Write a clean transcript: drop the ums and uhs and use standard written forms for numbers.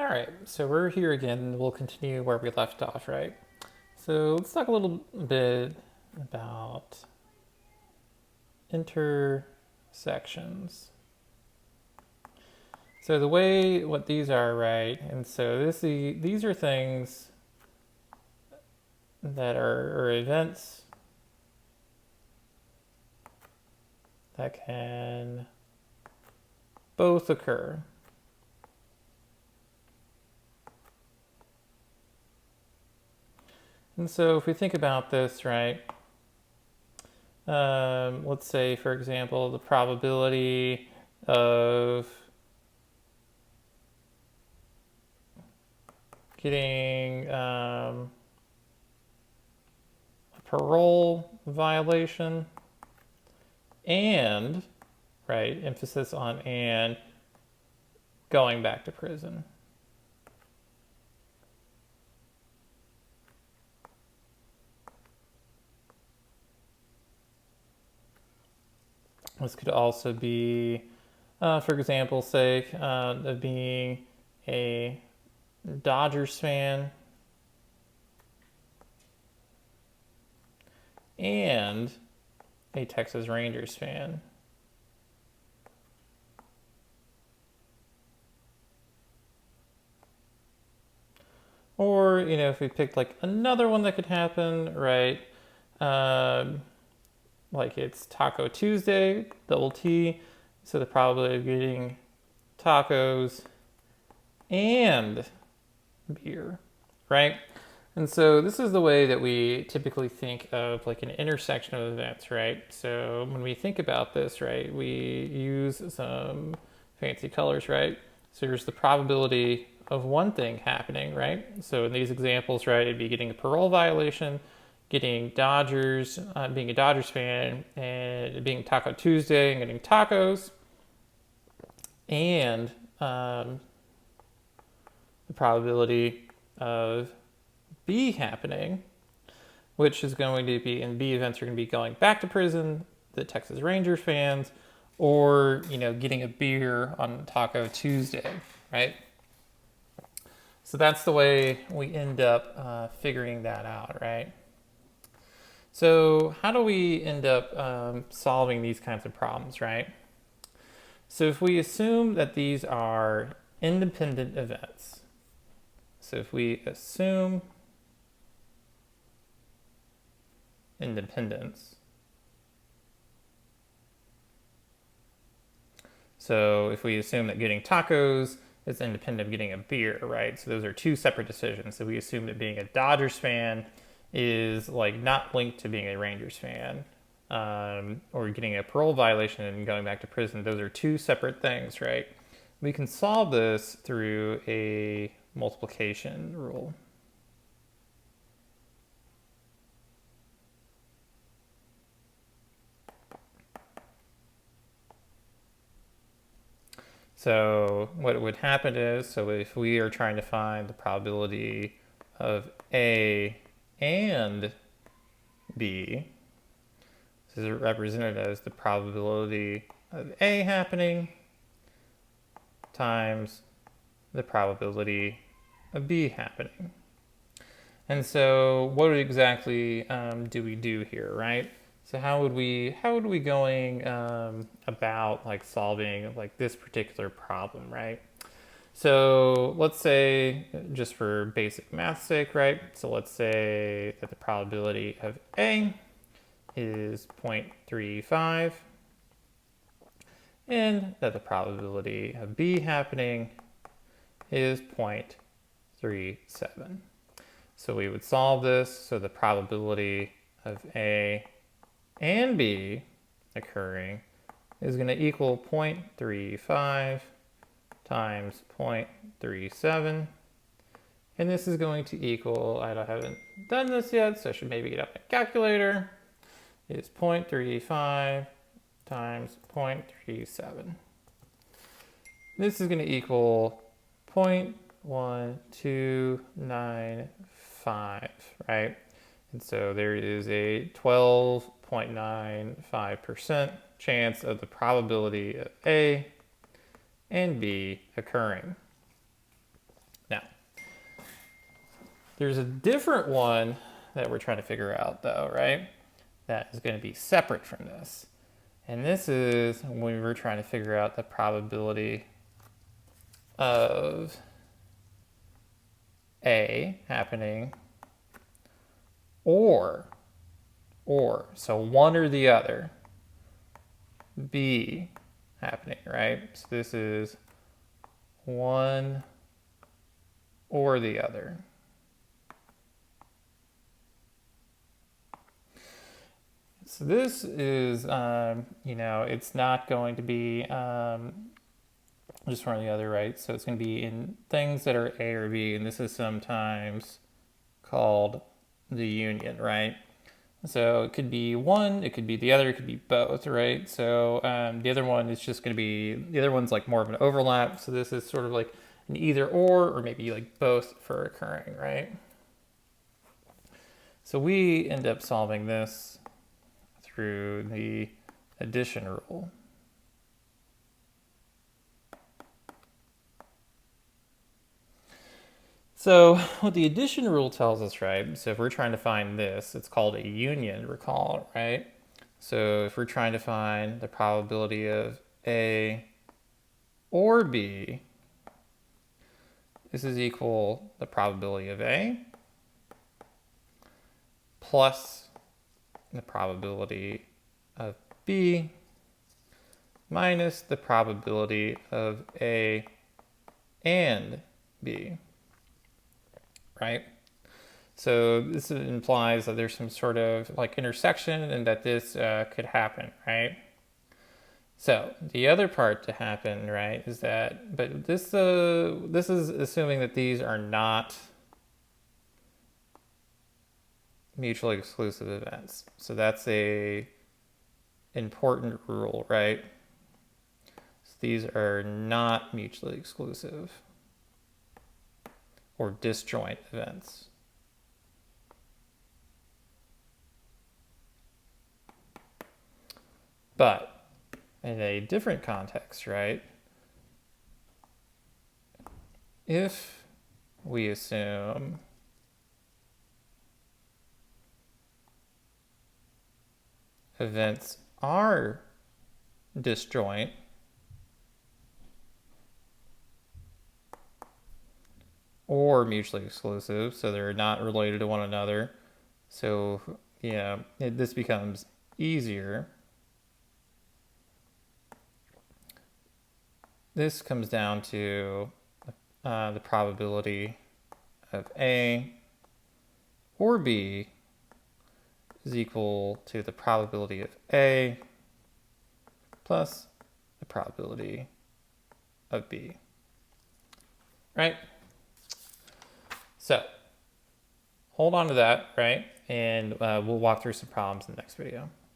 All right, so we're here again, and we'll continue where we left off, right? So let's talk a little bit about intersections. So the way what these are, right? And so these are things that are events that can both occur. And so if we think about this, right, let's say, for example, the probability of getting a parole violation and, right, emphasis on and, going back to prison. This could also be, for example's sake, of being a Dodgers fan and a Texas Rangers fan. Or, if we picked like another one that could happen, right? Like it's Taco Tuesday, double T. So the probability of getting tacos and beer, right? And so this is the way that we typically think of like an intersection of events, right? So when we think about this, right, we use some fancy colors, right? So here's the probability of one thing happening, right? So in these examples, right, it'd be getting a parole violation, getting Dodgers, being a Dodgers fan, and being Taco Tuesday and getting tacos, and the probability of B happening, which is going to be, in B events are going to be going back to prison, the Texas Rangers fans, or, getting a beer on Taco Tuesday, right? So that's the way we end up figuring that out, right? So how do we end up solving these kinds of problems, right? So if we assume that these are independent events, so if we assume independence, so if we assume that getting tacos is independent of getting a beer, right? So those are two separate decisions. So we assume that being a Dodgers fan is like not linked to being a Rangers fan, or getting a parole violation and going back to prison. Those are two separate things, right? We can solve this through a multiplication rule. So what would happen is, so if we are trying to find the probability of A and B, this is represented as the probability of A happening times the probability of B happening. And so what exactly do we do here, right? So how would we going about like solving like this particular problem, right? So let's say, just for basic math sake, right? So let's say that the probability of A is 0.35 and that the probability of B happening is 0.37. So we would solve this, so the probability of A and B occurring is going to equal 0.35 times 0.37. And this is going to equal, I haven't done this yet, so I should maybe get up my calculator, is 0.35 times 0.37. This is going to equal 0.1295, right? And so there is a 12.95% chance of the probability of A and B occurring. There's a different one that we're trying to figure out though, right? That is going to be separate from this. And this is when we're trying to figure out the probability of A happening or, so one or the other, B happening, right? So this is one or the other. So this is, it's not going to be just one or the other, right? So it's going to be in things that are A or B, and this is sometimes called the union, right? So it could be one, it could be the other, it could be both, right? So the other one is just going to be, the other one's like more of an overlap. So this is sort of like an either or maybe like both for occurring, right? So we end up solving this through the addition rule. So what the addition rule tells us, right? So if we're trying to find this, it's called a union, recall, right? So if we're trying to find the probability of A or B, this is equal the probability of A plus the probability of B minus the probability of A and B, right? So this implies that there's some sort of like intersection and that this could happen, right? So the other part to happen, right, is that, but this is assuming that these are not mutually exclusive events. So that's a important rule, right? So these are not mutually exclusive or disjoint events. But in a different context, right? If we assume events are disjoint, or mutually exclusive, so they're not related to one another. So, this becomes easier. This comes down to the probability of A or B is equal to the probability of A plus the probability of B, right? So hold on to that, right? And we'll walk through some problems in the next video.